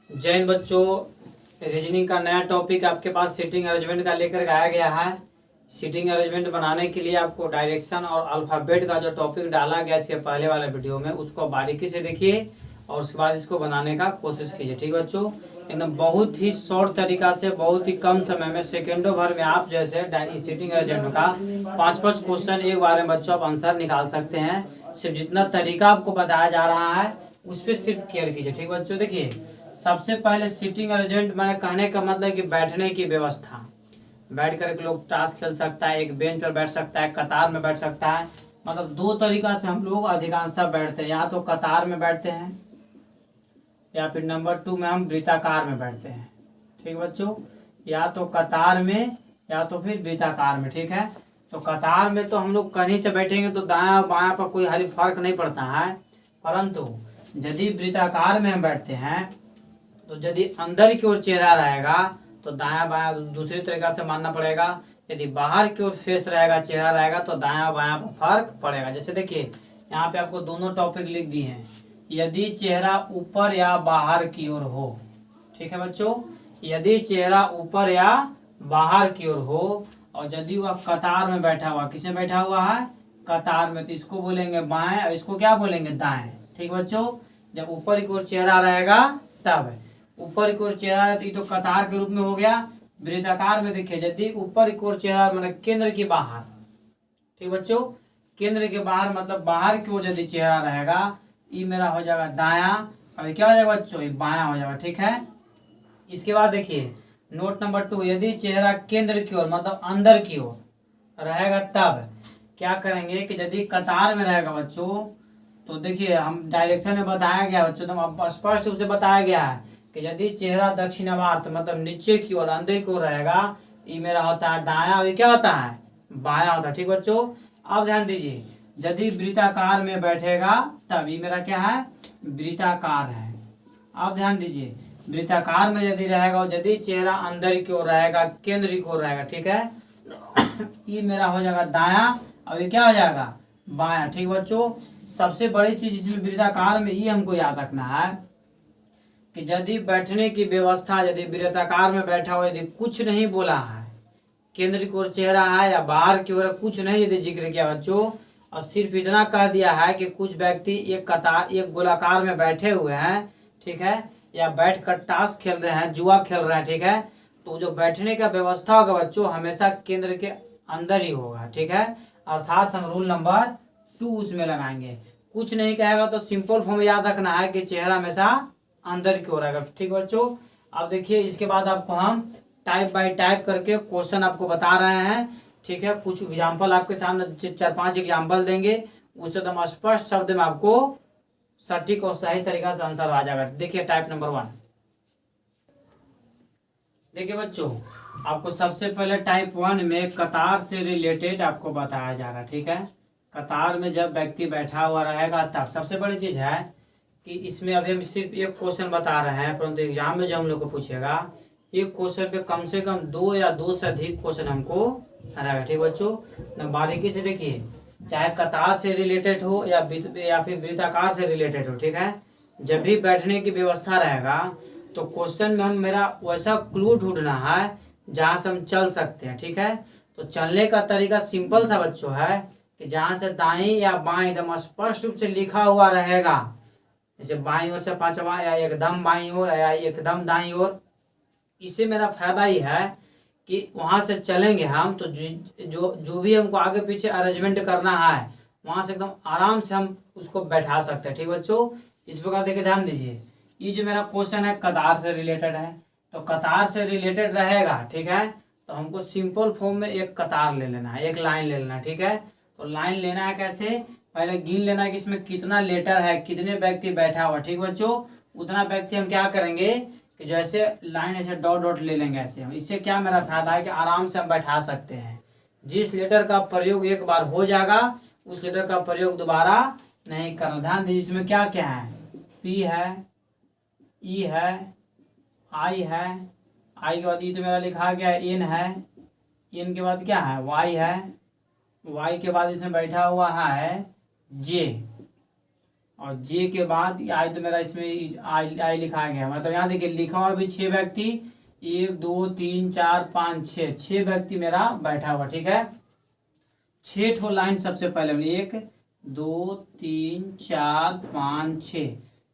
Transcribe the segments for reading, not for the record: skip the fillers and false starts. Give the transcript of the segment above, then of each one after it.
जय हिंद बच्चों। रीजनिंग का नया टॉपिक आपके पास सीटिंग अरेंजमेंट का लेकर आया गया है। सीटिंग अरेंजमेंट बनाने के लिए आपको डायरेक्शन और अल्फ़ाबेट का जो टॉपिक डाला गया इसके पहले वाले वीडियो में, उसको बारीकी से देखिए और उसके बाद इसको बनाने का कोशिश कीजिए। ठीक है बच्चों, एकदम बहुत ही शॉर्ट तरीका से, बहुत ही कम समय में, सेकेंडों भर में आप जैसे सीटिंग अरेंजमेंट का 5-5 क्वेश्चन एक बार में बच्चों आप आंसर निकाल सकते हैं। सिर्फ जितना तरीका आपको बताया जा रहा है उस पर सिर्फ केयर कीजिए। ठीक बच्चों, देखिए सबसे पहले सीटिंग अरेंजमेंट मैंने कहने का मतलब कि बैठने की व्यवस्था। बैठ कर के लोग टास्क खेल सकता है, एक बेंच पर बैठ सकता है, कतार में बैठ सकता है। मतलब दो तरीका से हम लोग अधिकांशतः बैठते हैं, या तो कतार में बैठते हैं या फिर नंबर 2 में हम वृत्ताकार में बैठते हैं। ठीक बच्चों, या तो कतार में या तो फिर वृत्ताकार में। ठीक है, तो कतार में तो हम लोग कहीं से बैठेंगे तो दायां बायां पर कोई हाली फर्क नहीं पड़ता है, परंतु यदि वृत्ताकार में हम बैठते हैं तो यदि अंदर की ओर चेहरा रहेगा तो दायां बायां दूसरी तरीका से मानना पड़ेगा। यदि बाहर की ओर फेस रहेगा, चेहरा रहेगा, तो दायां बायां पर फर्क पड़ेगा। जैसे देखिए यहाँ पे आपको दोनों टॉपिक लिख दिए हैं। यदि चेहरा ऊपर या बाहर की ओर हो, ठीक है बच्चों, यदि चेहरा ऊपर या बाहर की ओर हो और यदि वह कतार में बैठा हुआ, किसमें बैठा हुआ है, कतार में, तो इसको बोलेंगे बाएं और इसको क्या बोलेंगे, दाएं। ठीक बच्चों, जब ऊपर की ओर चेहरा रहेगा तब, ऊपर की ओर चेहरा है तो ये तो कतार के रूप में हो गया। वृत्ताकार में देखिए यदि ऊपर की ओर चेहरा मतलब केंद्र के बाहर, ठीक बच्चों, केंद्र के बाहर मतलब बाहर की ओर यदि चेहरा रहेगा, ये मेरा हो जाएगा दायां और क्या हो जाएगा बच्चों, ये बायां हो जाएगा। ठीक है, इसके बाद देखिए नोट नंबर 2, यदि चेहरा केंद्र की ओर मतलब अंदर की ओर रहेगा तब क्या करेंगे कि यदि कतार में रहेगा बच्चों, तो देखिए हम डायरेक्शन में बताया गया बच्चों, तो स्पष्ट रूप से बताया गया है कि यदि चेहरा दक्षिणावर्त मतलब नीचे की ओर अंदर की ओर रहेगा, ये मेरा होता है दायां और ये क्या होता है, बायां होता है। ठीक बच्चों, अब ध्यान दीजिए यदि वृत्ताकार में बैठेगा तब ये मेरा क्या है, वृत्ताकार है। अब ध्यान दीजिए वृत्ताकार में यदि रहेगा और यदि चेहरा अंदर की ओर रहेगा, केंद्र की ओर रहेगा, ठीक है, ये मेरा हो जाएगा दायां और ये क्या हो जाएगा, बायां। ठीक बच्चों, सबसे बड़ी चीज इसमें वृत्ताकार में ये हमको याद रखना है कि यदि बैठने की व्यवस्था, यदि वृत्ताकार में बैठा हो, यदि कुछ नहीं बोला है, केंद्र की ओर चेहरा है या बाहर की ओर कुछ नहीं यदि जिक्र किया बच्चों, और सिर्फ इतना कह दिया है कि कुछ व्यक्ति एक कतार एक गोलाकार में बैठे हुए हैं, ठीक है, या बैठ कर ताश खेल रहे हैं, जुआ खेल रहे हैं, ठीक है, तो जो बैठने का व्यवस्था होगा बच्चों हमेशा केंद्र के अंदर ही होगा। ठीक है, अर्थात हम रूल नंबर 2 उसमें लगाएंगे। कुछ नहीं कहेगा तो सिंपल फॉर्म याद रखना है कि चेहरा हमेशा अंदर की ओर आएगा। ठीक बच्चों, अब देखिए इसके बाद आपको हम टाइप बाय टाइप करके क्वेश्चन आपको बता रहे हैं। ठीक है, कुछ एग्जाम्पल आपके सामने 4-5 एग्जाम्पल देंगे, उससे एकदम स्पष्ट शब्द में आपको सटीक और सही तरीका से आंसर आ जाएगा। देखिए टाइप नंबर 1, देखिए बच्चों आपको सबसे पहले टाइप 1 में कतार से रिलेटेड आपको बताया जा रहा है। ठीक है, कतार में जब व्यक्ति बैठा हुआ रहेगा तब सबसे बड़ी चीज है कि इसमें अभी हम सिर्फ एक क्वेश्चन बता रहे हैं, परंतु एग्जाम में जो हम लोग को पूछेगा एक क्वेश्चन पे कम से कम 2 या 2 से अधिक क्वेश्चन हमको रहेगा। ठीक बच्चों, न बारीकी से देखिए, चाहे कतार से रिलेटेड हो या फिर वृत्ताकार से रिलेटेड हो। ठीक है, जब भी बैठने की व्यवस्था रहेगा तो क्वेश्चन में हम मेरा वैसा क्लू ढूंढना है जहाँ से हम चल सकते हैं। ठीक है, तो चलने का तरीका सिंपल सा बच्चों है कि जहाँ से दाएं या बाएं एकदम स्पष्ट रूप से लिखा हुआ रहेगा, जैसे बाईं ओर से 5वां या एकदम बाईं ओर या एकदम दाईं ओर, इससे मेरा फायदा ही है कि वहां से चलेंगे हम तो जो भी हमको आगे पीछे अरेंजमेंट करना है वहां से एकदम आराम से हम उसको बैठा सकते हैं। ठीक बच्चों, इस प्रकार देखिए ध्यान दीजिए, ये जो मेरा क्वेश्चन है कतार से रिलेटेड है, तो कतार से रिलेटेड रहेगा। ठीक है, तो हमको सिंपल फॉर्म में एक कतार ले लेना है, एक लाइन ले लेना है। ठीक है, तो लाइन लेना है कैसे, पहले गिन लेना है कि इसमें कितना लेटर है, कितने व्यक्ति बैठा हुआ। ठीक बच्चों, उतना व्यक्ति हम क्या करेंगे कि जैसे लाइन ऐसे डॉट डॉट ले लेंगे ऐसे हम, इससे क्या मेरा फायदा है कि आराम से हम बैठा सकते हैं। जिस लेटर का प्रयोग एक बार हो जाएगा उस लेटर का प्रयोग दोबारा नहीं करना। ध्यान दीजिए इसमें क्या क्या है, पी है, ई है, आई है, आई के बाद ई तो मेरा लिखा गया एन है, एन के बाद क्या है, वाई है, वाई के बाद इसमें बैठा हुआ है जे, और जे के बाद आई तो मेरा इसमें आई लिखा गया, मतलब यहाँ देखिए लिखा हुआ भी 6 व्यक्ति, 1 2 3 4 5 6 व्यक्ति मेरा बैठा हुआ, ठीक है। 6 ठो लाइन सबसे पहले 1 2 3 4 5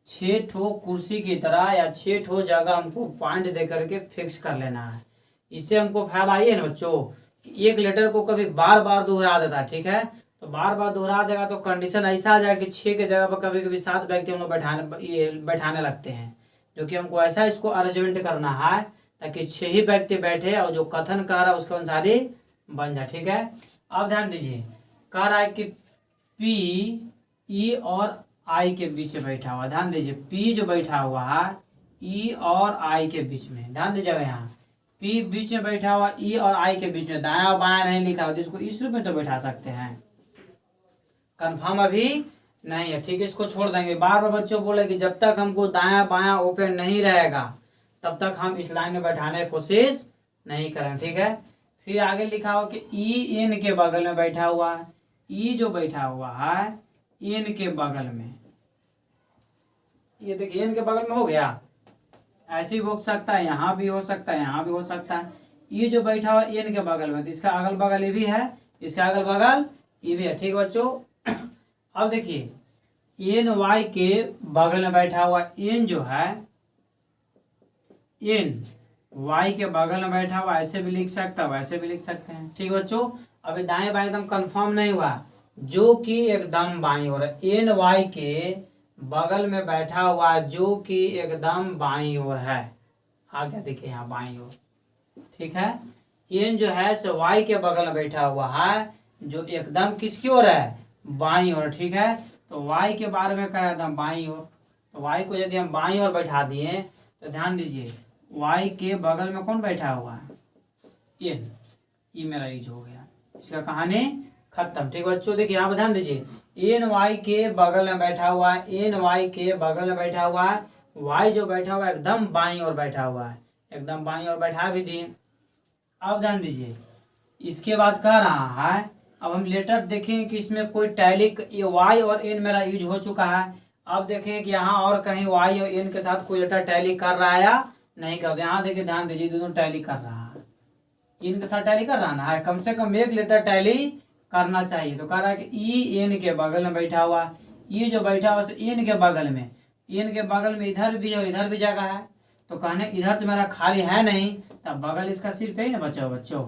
6 ठो कुर्सी की तरह या 6 ठो जगह हमको पॉइंट दे करके फिक्स कर लेना है। इससे हमको फायदा ये है ना बच्चों कि एक लेटर को कभी बार बार दोहरा देता है, ठीक है। तो बार बार दोहरा देगा तो कंडीशन ऐसा आ जाएगा कि 6 के जगह पर कभी कभी 7 व्यक्ति हम लोग बैठाने लगते हैं, जो कि हमको ऐसा इसको अरेंजमेंट करना है ताकि 6 ही व्यक्ति बैठे और जो कथन कह रहा है उसके अनुसार ही बन जाए, ठीक है। अब ध्यान दीजिए, कह रहा है कि पी ई और आई के बीच में बैठा हुआ, ध्यान दीजिए पी जो बैठा हुआ है ई और आई के बीच में, ध्यान दीजिएगा यहाँ पी बीच में बैठा हुआ ई और आई के बीच में, दाया और बायां नहीं लिखा हुआ, जिसको इस रूप में तो बैठा सकते हैं, कंफर्म अभी नहीं है, ठीक है। इसको छोड़ देंगे। बार बार बच्चों बोले कि जब तक हमको दाया बायां ओपन नहीं रहेगा तब तक हम इस लाइन में बैठाने की कोशिश नहीं करेंगे, ठीक है। फिर आगे लिखा हुआ कि ई एन के बगल में बैठा हुआ है, ई जो बैठा हुआ है एन के बगल में, ये देखिए एन के बगल में हो गया, ऐसे भी हो सकता है, यहाँ भी हो सकता है, यहाँ भी हो सकता है। ये जो बैठा हुआ एन के बगल में, तो इसका अगल बगल ये भी है, इसका अगल बगल ये भी है, ठीक है बच्चों। अब देखिए एन वाई के बगल में बैठा हुआ एन जो है, एन वाई के बगल में बैठा हुआ, ऐसे भी लिख सकता है वैसे भी लिख सकते हैं, ठीक है बच्चों। अभी दाएं बाएं एकदम कंफर्म नहीं हुआ, जो कि एकदम बाईं ओर है, एन वाई के बगल में बैठा हुआ जो कि एकदम बाईं ओर है, आ गया देखिए यहाँ बाईं ओर, ठीक है। एन जो है सो वाई के बगल में बैठा हुआ है जो एकदम किसकी ओर है, बाईं ओर, ठीक है। तो वाई के बारे में कहा एकदम बाईं ओर, तो वाई को यदि हम बाईं ओर बैठा दिए तो ध्यान दीजिए वाई के बगल में कौन बैठा हुआ है, एन, ये मेरा यूज हो गया, इसका कहानी खत्म, ठीक बच्चों। देखिए यहाँ पर ध्यान दीजिए एन वाई के बगल में बैठा हुआ है, एन वाई के बगल में बैठा हुआ है, वाई जो बैठा हुआ है एकदम बाईं ओर बैठा हुआ है, एकदम बाईं ओर बैठा भी दिए। अब ध्यान दीजिए इसके बाद कह रहा है, अब हम लेटर देखें कि इसमें कोई टैली, ये वाई और एन मेरा यूज हो चुका है। अब देखें कि यहाँ और कहीं वाई और एन के साथ कोई लेटर टैली कर रहा है या नहीं कर रहा। यहाँ देखिए ध्यान दीजिए दोनों टैली कर रहा है, इनके साथ टैली कर रहा है, कम से कम एक लेटर टैली करना चाहिए। तो कह रहा है कि ई एन के बगल में बैठा हुआ, ये जो बैठा हुआ एन के बगल में, एन के बगल में इधर भी है और इधर भी जगह है, तो कहने इधर तो मेरा खाली है नहीं, तब बगल इसका सिर्फ है ना बच्चों,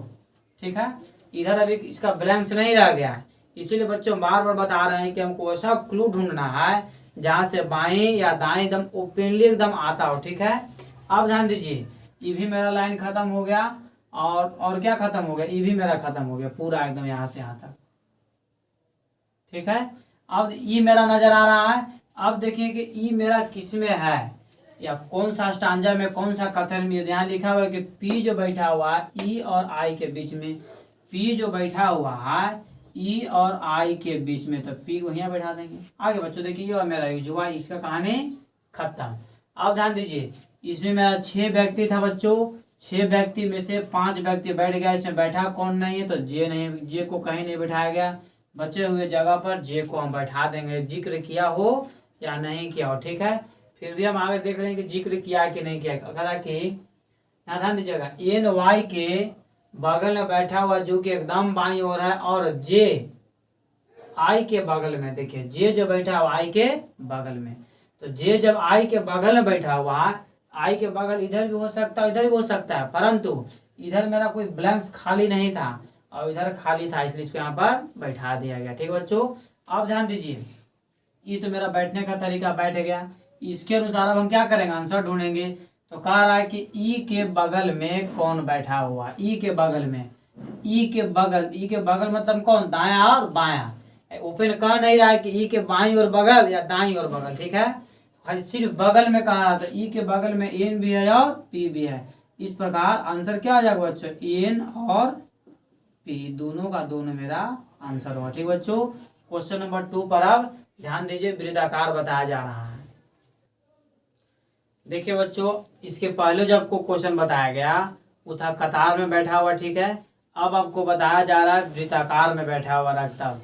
ठीक है। इधर अभी इसका ब्लैंक्स नहीं रह गया, इसीलिए बच्चों बार बार बता रहे हैं कि हमको ऐसा क्लू ढूंढना है जहाँ से बाएं या दाएं एकदम ओपनली एकदम आता हो, ठीक है। अब ध्यान दीजिए ये भी मेरा लाइन खत्म हो गया और क्या खत्म हो गया, ये भी मेरा खत्म हो गया पूरा एकदम यहाँ से यहाँ तक, ठीक है। अब ये मेरा नजर आ रहा है। अब देखिए कि ये मेरा किस में है या कौन सा स्टांजा में कौन सा कथन में, यहाँ लिखा हुआ है कि पी जो बैठा हुआ है ई और आई के बीच में, पी जो बैठा हुआ है ई और आई के बीच में, तो पी को यहाँ बैठा देंगे। आगे बच्चों देखिए और मेरा यूज हुआ, इसका कहानी खत्म। अब ध्यान दीजिए इसमें मेरा 6 व्यक्ति था बच्चों, 6 व्यक्ति में से 5 व्यक्ति बैठ गया, इसमें बैठा कौन नहीं है, तो जे नहीं, जे को कहीं नहीं बैठाया गया, बचे हुए जगह पर जे को हम बैठा देंगे, जिक्र किया हो या नहीं किया हो, ठीक है। फिर भी हम आगे देख लेंगे जिक्र किया कि नहीं किया। अगर कि यहाँ ध्यान दीजिएगा एन वाई के बगल में बैठा हुआ जो कि एकदम बाईं ओर है, और जे आई के बगल में, देखिए जे जो बैठा हुआ आई के बगल में, तो जे जब आई के बगल में बैठा हुआ, आई के बगल इधर भी हो सकता है इधर भी हो सकता है, परंतु इधर मेरा कोई ब्लैंक्स खाली नहीं था और इधर खाली था, इसलिए इसको यहाँ पर बैठा दिया गया, ठीक बच्चों। अब ध्यान दीजिए ये तो मेरा बैठने का तरीका बैठ गया, इसके अनुसार अब हम क्या करेंगे, आंसर ढूंढेंगे। तो कह रहा है कि ई के बगल में कौन बैठा हुआ, ई के बगल में, ई के बगल मतलब कौन, दाया और बाया, ओपन कह नहीं रहा है कि ई के बाईं और बगल या दाईं और बगल, ठीक है, खाली सिर्फ बगल में कह रहा था। ई के बगल में एन भी है और पी भी है, इस प्रकार आंसर क्या आ जाएगा बच्चों, एन और पी दोनों का दोनों मेरा आंसर हुआ, ठीक बच्चों। क्वेश्चन नंबर 2 पर अब ध्यान दीजिए, वृत्ताकार बताया जा रहा है। देखिए बच्चों इसके पहले जो आपको क्वेश्चन बताया गया वो था कतार में बैठा हुआ, ठीक है। अब आपको बताया जा रहा है वृत्ताकार में बैठा हुआ रक्तम,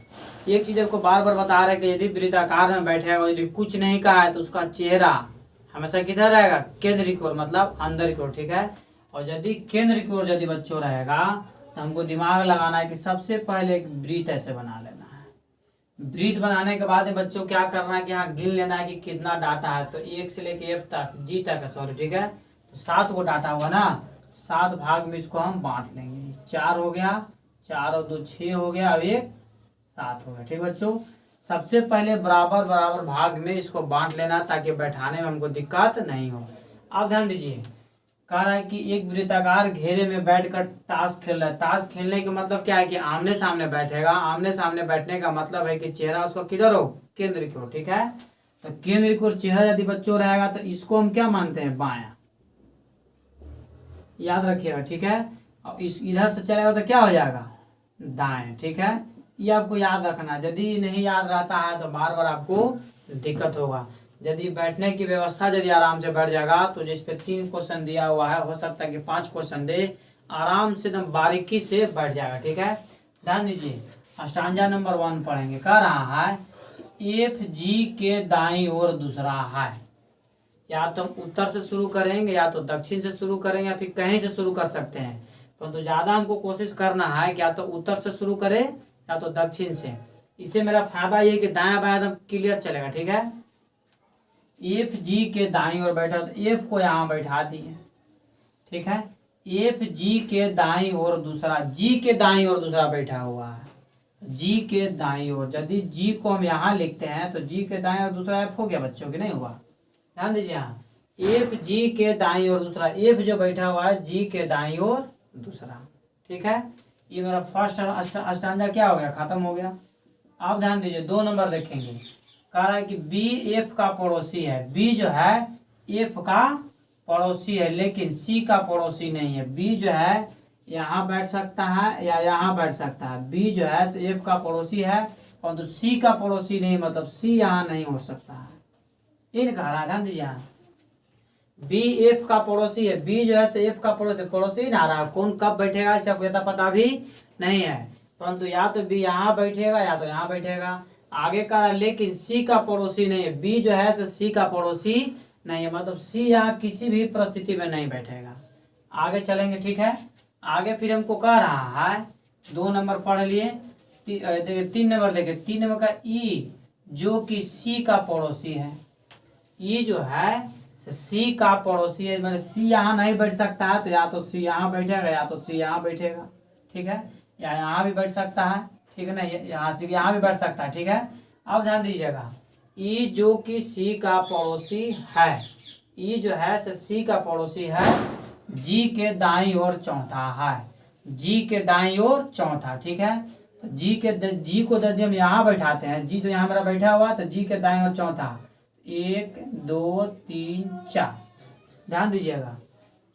एक चीज आपको बार बार बता रहे हैं कि यदि वृत्ताकार में बैठेगा और यदि कुछ नहीं कहा है तो उसका चेहरा हमेशा किधर रहेगा, केंद्र की ओर, मतलब अंदर की ओर, ठीक है। और यदि केंद्र की ओर यदि बच्चों रहेगा तो हमको दिमाग लगाना है कि सबसे पहले एक वृत्त ऐसे बना लेना है। वृत्त बनाने के बाद बच्चों क्या करना है कि यहाँ गिन लेना है कि कितना डाटा है। तो 1 से लेके F तक, G तक, सॉरी, ठीक है। तो 7 को डाटा हुआ ना, 7 भाग में इसको हम बांट लेंगे। 4 हो गया, 4 और 2 6 हो गया, अब 1 7 हो गया, ठीक बच्चों। सबसे पहले बराबर बराबर भाग में इसको बांट लेना ताकि बैठाने में हमको दिक्कत नहीं हो। आप ध्यान दीजिए, कह रहा है कि एक वृत्ताकार घेरे में बैठकर ताश खेल रहा है। ताश खेलने का मतलब क्या है कि आमने सामने बैठेगा। आमने सामने बैठने का मतलब है कि चेहरा उसका किधर हो, केंद्र की ओर, ठीक है। तो केंद्र की ओर चेहरा यदि बच्चों रहेगा तो इसको हम क्या मानते हैं, बायां, याद रखिएगा, ठीक है। और इस इधर से चलेगा तो क्या हो जाएगा, दाएं, ठीक है। ये आपको याद रखना। यदि नहीं याद रहता है तो बार बार आपको दिक्कत होगा। यदि बैठने की व्यवस्था यदि आराम से बैठ जाएगा तो जिस पे 3 क्वेश्चन दिया हुआ है, हो सकता है कि 5 क्वेश्चन दे, आराम से एकदम बारीकी से बैठ जाएगा, ठीक है। ध्यान दीजिए, स्टांजा नंबर 1 पढ़ेंगे। कह रहा है FG के दाईं ओर दूसरा है। या तो हम उत्तर से शुरू करेंगे, या तो दक्षिण से शुरू करेंगे, या फिर कहीं से शुरू कर सकते हैं। परंतु ज्यादा हमको कोशिश करना है कि या तो उत्तर से शुरू करें या तो दक्षिण से। इससे मेरा फायदा ये कि दायां बायां एकदम क्लियर चलेगा, ठीक है। FG के दाईं ओर बैठा तो F को यहाँ बैठा दिए, ठीक है। FG के दाईं ओर दूसरा, G के दाईं ओर दूसरा बैठा हुआ है। G के दाईं ओर, यदि G को हम यहाँ लिखते हैं तो G के दाईं ओर दूसरा F हो गया बच्चों, की नहीं हुआ। ध्यान दीजिए, यहाँ FG के दाईं ओर दूसरा, F जो बैठा हुआ है G के दाईं ओर दूसरा, ठीक है। ये मेरा फर्स्ट अस्टांजा क्या हो गया, खत्म हो गया। आप ध्यान दीजिए, 2 नंबर देखेंगे। कह रहा है कि B F का पड़ोसी है। B जो है F का पड़ोसी है, लेकिन C का पड़ोसी नहीं है। B जो है यहाँ बैठ सकता है या यहाँ बैठ सकता है। B जो है F का पड़ोसी है, परंतु C का पड़ोसी नहीं, मतलब C यहाँ नहीं हो सकता है। ये नहीं कह रहा है, ध्यान दीजिए। B F का पड़ोसी है। B जो है F का पड़ोसी ना रहा, कौन कब बैठेगा इसे आपको पता भी नहीं है, परंतु या तो B यहाँ बैठेगा या तो यहाँ बैठेगा। आगे का लेकिन C का पड़ोसी नहीं है। B जो है C का पड़ोसी नहीं है, मतलब C यहाँ किसी भी परिस्थिति में नहीं बैठेगा। आगे चलेंगे, ठीक है। आगे फिर हमको कह रहा है, 2 नंबर पढ़ लिए, 3 नंबर देखे। 3 नंबर का E जो कि C का पड़ोसी है। E जो है C का पड़ोसी है, मतलब C यहाँ नहीं बैठ सकता है, तो या तो C यहाँ बैठेगा या तो C यहाँ बैठेगा, ठीक है। या यहाँ भी बैठ सकता है, ठीक है ना, यहाँ भी बैठ सकता है, ठीक है। अब ध्यान दीजिएगा, E जो कि C का पड़ोसी है, E जो है C का पड़ोसी है, G के दाईं ओर चौथा है। G के दाईं ओर चौथा, ठीक है। तो G को यदि हम यहाँ बैठाते हैं, G तो यहाँ मेरा बैठा हुआ, तो G के दाईं ओर चौथा, 1 2 3 4। ध्यान दीजिएगा,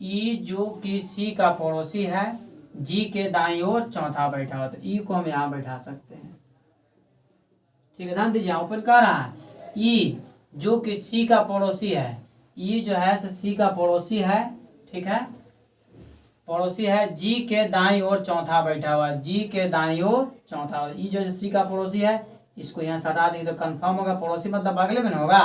E जो कि C का पड़ोसी है, G के दाईं ओर चौथा बैठा हुआ, तो E को हम यहाँ बैठा सकते हैं, ठीक है। ध्यान दीजिए, ओपन कर रहा है, E जो कि C का पड़ोसी है। E जो है C का पड़ोसी है, ठीक है, पड़ोसी है। G के दाईं ओर चौथा बैठा हुआ, G के दाईं ओर चौथा। E जो C का पड़ोसी है, इसको यहाँ से हटा देंगे तो कंफर्म होगा, पड़ोसी मतलब अगले में होगा।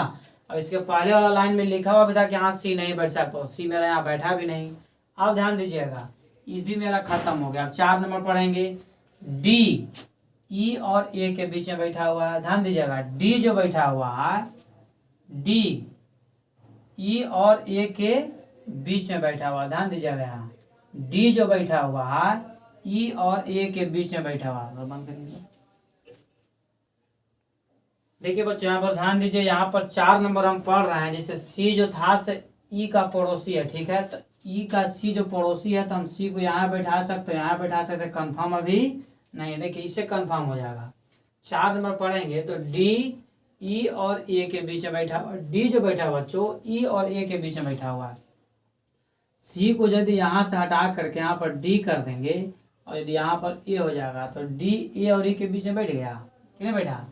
अब इसके पहले वाला लाइन में लिखा हुआ भी था कि यहाँ C नहीं बैठ सकता, तो C मेरा यहाँ बैठा भी नहीं। अब ध्यान दीजिएगा, इस भी मेरा खत्म हो गया। अब 4 नंबर पढ़ेंगे। D E और A के बीच में बैठा हुआ है। ध्यान दीजिएगा, D जो बैठा हुआ है, D E और A के बीच में बैठा हुआ। ध्यान दीजिएगा, यहाँ D जो बैठा हुआ है, E और A के बीच में बैठा हुआ है। बंद करिए। देखिए बच्चों, यहाँ पर ध्यान दीजिए, यहाँ पर 4 नंबर हम पढ़ रहे हैं। जैसे C जो था से E का पड़ोसी है, ठीक है। तो E का C जो पड़ोसी है, तो हम C को यहाँ बैठा सकते हैं, यहाँ बैठा सकते हैं, कंफर्म अभी नहीं। देखिए, इससे कंफर्म हो जाएगा। 4 नंबर पढ़ेंगे तो D E और A के बीच में बैठा हुआ। D जो बैठा हुआ बच्चों, E और A के बीच में बैठा हुआ है। C को यदि यहाँ से हटा करके यहाँ पर D कर देंगे, और यदि यहाँ पर A हो जाएगा, तो D A और E के बीच में बैठ गया, कि नहीं बैठा।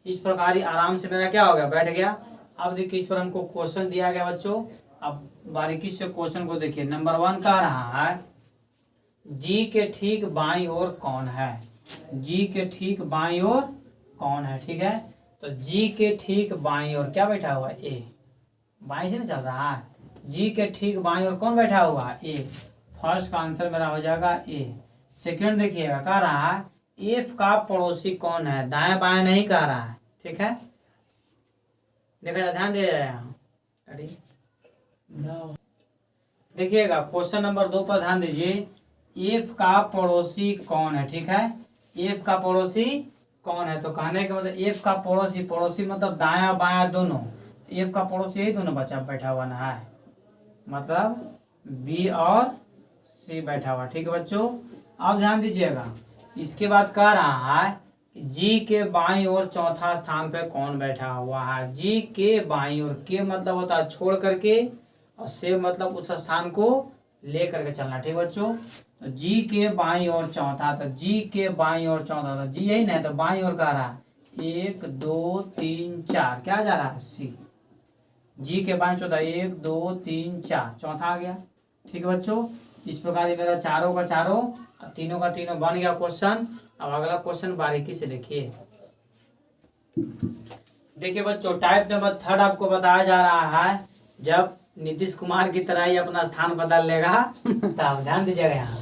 इस प्रकार ही आराम से मेरा क्या हो गया, बैठ गया। अब देखिए, इस पर हमको क्वेश्चन दिया गया बच्चों। अब बारीकी से क्वेश्चन को देखिए। नंबर 1 कह रहा है, G के ठीक बाईं ओर कौन है। G के ठीक बाईं ओर कौन है, ठीक है। तो जी के ठीक बाईं ओर क्या बैठा हुआ है, ए, बाईं से ना चल रहा है, जी के ठीक बाईं ओर कौन बैठा हुआ है, ए। फर्स्ट का आंसर मेरा हो जाएगा ए। सेकंड देखिएगा, कह रहा है एफ का पड़ोसी कौन है, दाएं बाएं नहीं कह रहा है, ठीक है। देखा, ध्यान दे यहाँ, देखिएगा क्वेश्चन नंबर 2 पर ध्यान दीजिए। एफ का पड़ोसी कौन है, ठीक है। एफ का पड़ोसी कौन है, तो कहने का मतलब एफ का पड़ोसी, पड़ोसी मतलब दाया बाया दोनों, एफ का पड़ोसी यही दोनों बच्चा बैठा हुआ ना है, मतलब बी और सी बैठा हुआ, ठीक है बच्चों। अब ध्यान दीजिएगा, इसके बाद कह रहा है जी के बाईं ओर चौथा स्थान पे कौन बैठा हुआ है। जी के बाईं ओर, के मतलब होता है छोड़ करके, और से मतलब उस स्थान को ले करके चलना, ठीक बच्चों। तो जी के बाईं ओर चौथा, तो जी के बाईं ओर चौथा, तो जी यही नहीं, तो बाईं ओर कह रहा है 1 2 3 4, क्या जा रहा है, सी। जी के बाईं चौथा 1 2 3 4, चौथा आ गया, ठीक है बच्चों। इस प्रकार ये मेरा चारों का चारों, तीनों का तीनों बन गया क्वेश्चन। अब अगला क्वेश्चन बारीकी से देखिए। देखिए बच्चों, टाइप नंबर 3 आपको बताया जा रहा है, जब नीतीश कुमार की तरह ही अपना स्थान बदल लेगा तब ध्यान दीजिएगा यहाँ,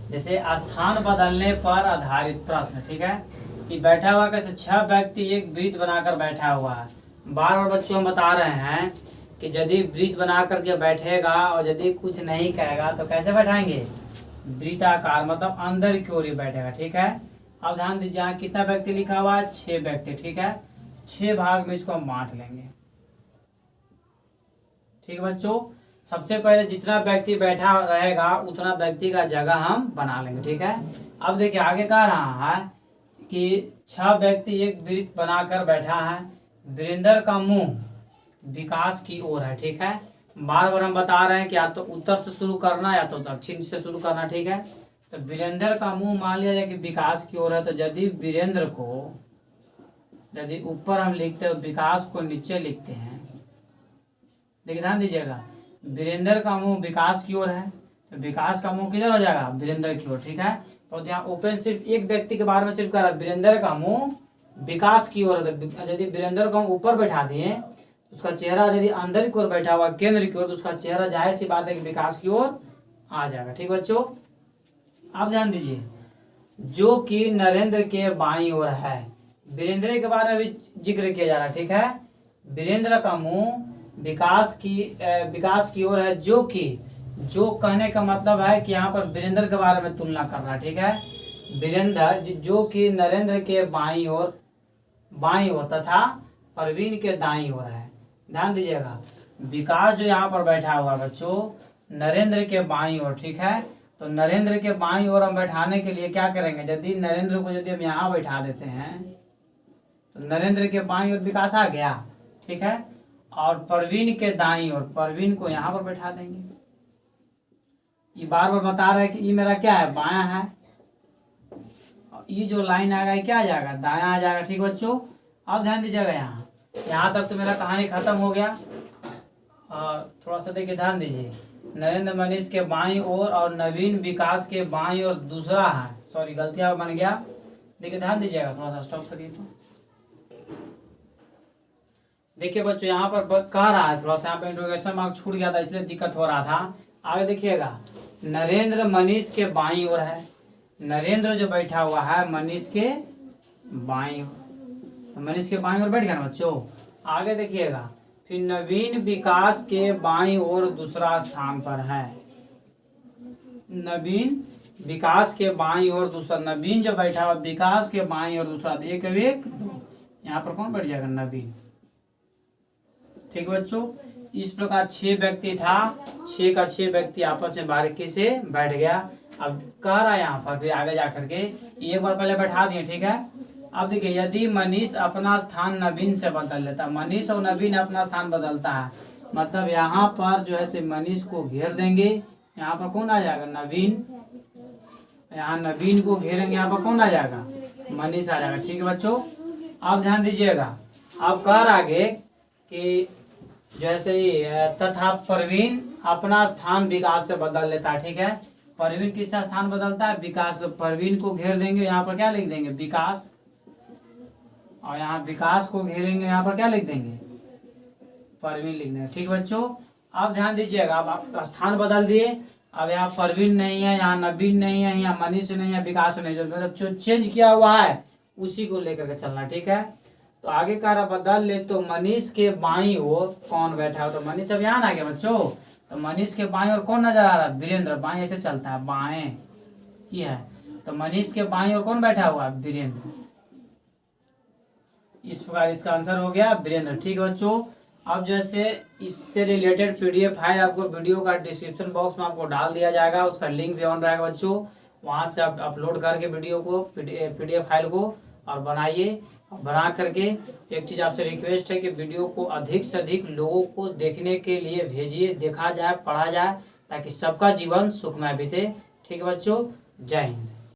जैसे स्थान बदलने पर आधारित प्रश्न, ठीक है। ये बैठा हुआ कैसे, 6 व्यक्ति एक वृत्त बनाकर बैठा हुआ है। बार बार बच्चों हम बता रहे हैं कि यदि वृत्त बना करके बैठेगा और यदि कुछ नहीं कहेगा तो कैसे बैठाएंगे, वृत्ताकार, मतलब अंदर की ओर ही बैठेगा, ठीक है। अब ध्यान दीजिए, यहाँ कितना व्यक्ति लिखा हुआ है, 6 व्यक्ति, ठीक है। 6 भाग में इसको हम बांट लेंगे, ठीक है बच्चों। सबसे पहले जितना व्यक्ति बैठा रहेगा उतना व्यक्ति का जगह हम बना लेंगे, ठीक है। अब देखिए आगे कह रहा है कि 6 व्यक्ति एक वृत्त बनाकर बैठा है, वीरेंद्र का मुंह विकास की ओर है, ठीक है। बार बार हम बता रहे हैं कि या तो उत्तर से शुरू करना या तो दक्षिण से शुरू करना, ठीक है। तो वीरेंद्र का मुंह मान लिया जाए कि विकास की ओर है, तो यदि वीरेंद्र को, यदि ऊपर हम लिखते हैं विकास को नीचे लिखते हैं, देखिए ध्यान दीजिएगा, वीरेंद्र का मुंह विकास की ओर है, तो विकास का मुंह किधर हो जाएगा, वीरेंद्र की ओर, ठीक है। तो यहाँ ओपन सिर्फ एक व्यक्ति के बारे में सिर्फ कह रहा है, वीरेंद्र का मुंह विकास की ओर है। तो यदि वीरेंद्र को हम ऊपर बैठा दिए, उसका चेहरा यदि अंदर की ओर बैठा हुआ केंद्र की ओर, तो उसका चेहरा जाहिर सी बात है कि विकास की ओर आ जाएगा, ठीक बच्चों। अब ध्यान दीजिए, जो कि नरेंद्र के बाईं ओर है, वीरेंद्र के बारे में भी जिक्र किया जा रहा है, ठीक है। वीरेंद्र का मुंह विकास की ओर है, जो कि, जो कहने का मतलब है कि यहाँ पर वीरेंद्र के बारे में तुलना कर रहा है, ठीक है। वीरेंद्र जो कि नरेंद्र के बाईं ओर तथा परवीन के दाईं ओर है। ध्यान दीजिएगा, विकास जो यहाँ पर बैठा हुआ बच्चों नरेंद्र के बाईं ओर, ठीक है। तो नरेंद्र के बाईं ओर हम बैठाने के लिए क्या करेंगे, यदि नरेंद्र को यदि हम यहाँ बैठा देते हैं तो नरेंद्र के बाईं ओर विकास आ गया, ठीक है। और परवीन के दाईं ओर परवीन को यहाँ पर बैठा देंगे। ये बार बार बता रहे हैं कि ये मेरा क्या है, बायां है, ये जो लाइन आएगा ये क्या आ जाएगा, दायां आ जाएगा, ठीक बच्चों। अब ध्यान दीजिएगा, यहाँ तक तो मेरा कहानी खत्म हो गया। और थोड़ा सा देखिए, ध्यान दीजिए, नरेंद्र मनीष के बाईं ओर और नवीन विकास के बाईं ओर दूसरा है, सॉरी गलतियां बन गया। देखिए ध्यान दीजिएगा, थोड़ा सा स्टॉप करिए। तो देखिए बच्चों, यहाँ पर कह रहा है, थोड़ा सा यहाँ पे इंट्रोगेशन मार्क छूट गया था इसलिए दिक्कत हो रहा था। आगे देखिएगा, नरेंद्र मनीष के बाईं ओर है, नरेंद्र जो बैठा हुआ है मनीष के बाईं ओर, तो मनीष के बाईं ओर बैठ गया ना बच्चों। आगे देखिएगा, फिर नवीन विकास के बाईं ओर दूसरा स्थान पर है, नवीन विकास के बाईं ओर दूसरा, नवीन जो बैठा हुआ विकास के बाईं ओर दूसरा, एक एक दो, यहाँ पर कौन बैठ जाएगा, नवीन, ठीक बच्चों। इस प्रकार 6 व्यक्ति था, 6 का 6 व्यक्ति आपस में बारीकी से बैठ गया। अब कह रहा है यहाँ पर फिर आगे जा करके, एक बार पहले बैठा दिए, ठीक है। अब देखिए, यदि मनीष अपना स्थान नवीन से बदल लेता, मनीष और नवीन अपना स्थान बदलता है, मतलब यहाँ पर जो है से मनीष को घेर देंगे, यहाँ पर कौन आ जाएगा, नवीन, यहाँ नवीन को घेरेंगे, यहाँ पर कौन आ जाएगा, मनीष आ जाएगा, ठीक है बच्चों। अब ध्यान दीजिएगा, अब कह रहा आगे कि जैसे ही तथा परवीन अपना स्थान विकास से बदल लेता है, ठीक है। परवीन किसका स्थान बदलता है, विकास, तो परवीन को घेर देंगे, यहाँ पर क्या लिख देंगे, विकास, और यहाँ विकास को घेरेंगे, यहाँ पर क्या लिख देंगे, परवीन लिख देंगे। ठीक बच्चों, अब ध्यान दीजिएगा, आप स्थान बदल दिए, अब यहाँ परवीन नहीं है, यहाँ नवीन नहीं है, यहाँ मनीष नहीं है, विकास नहीं है, मतलब जो चेंज किया हुआ है उसी को लेकर के चलना। ठीक है, तो आगे का बदल ले, तो मनीष के बाईं ओर कौन बैठा हो, तो मनीष अब यहाँ आ गया बच्चों, तो मनीष के बाईं ओर कौन नजर आ रहा है, वीरेंद्र। बाएं ऐसे चलता है, बाएं ये है, तो मनीष के बाईं ओर कौन बैठा हुआ है, वीरेंद्र। इस प्रकार इसका आंसर हो गया वीरेंद्र। ठीक है बच्चों, अब जैसे इससे रिलेटेड पीडीएफ फाइल आपको वीडियो का डिस्क्रिप्शन बॉक्स में आपको डाल दिया जाएगा, उसका लिंक भी ऑन रहेगा बच्चों, वहां से आप अपलोड करके वीडियो को पीडीएफ फाइल को और बनाइए। बना करके एक चीज़ आपसे रिक्वेस्ट है कि वीडियो को अधिक से अधिक लोगों को देखने के लिए भेजिए, देखा जाए, पढ़ा जाए, ताकि सबका जीवन सुखमय बीते। ठीक है बच्चों, जय हिंद।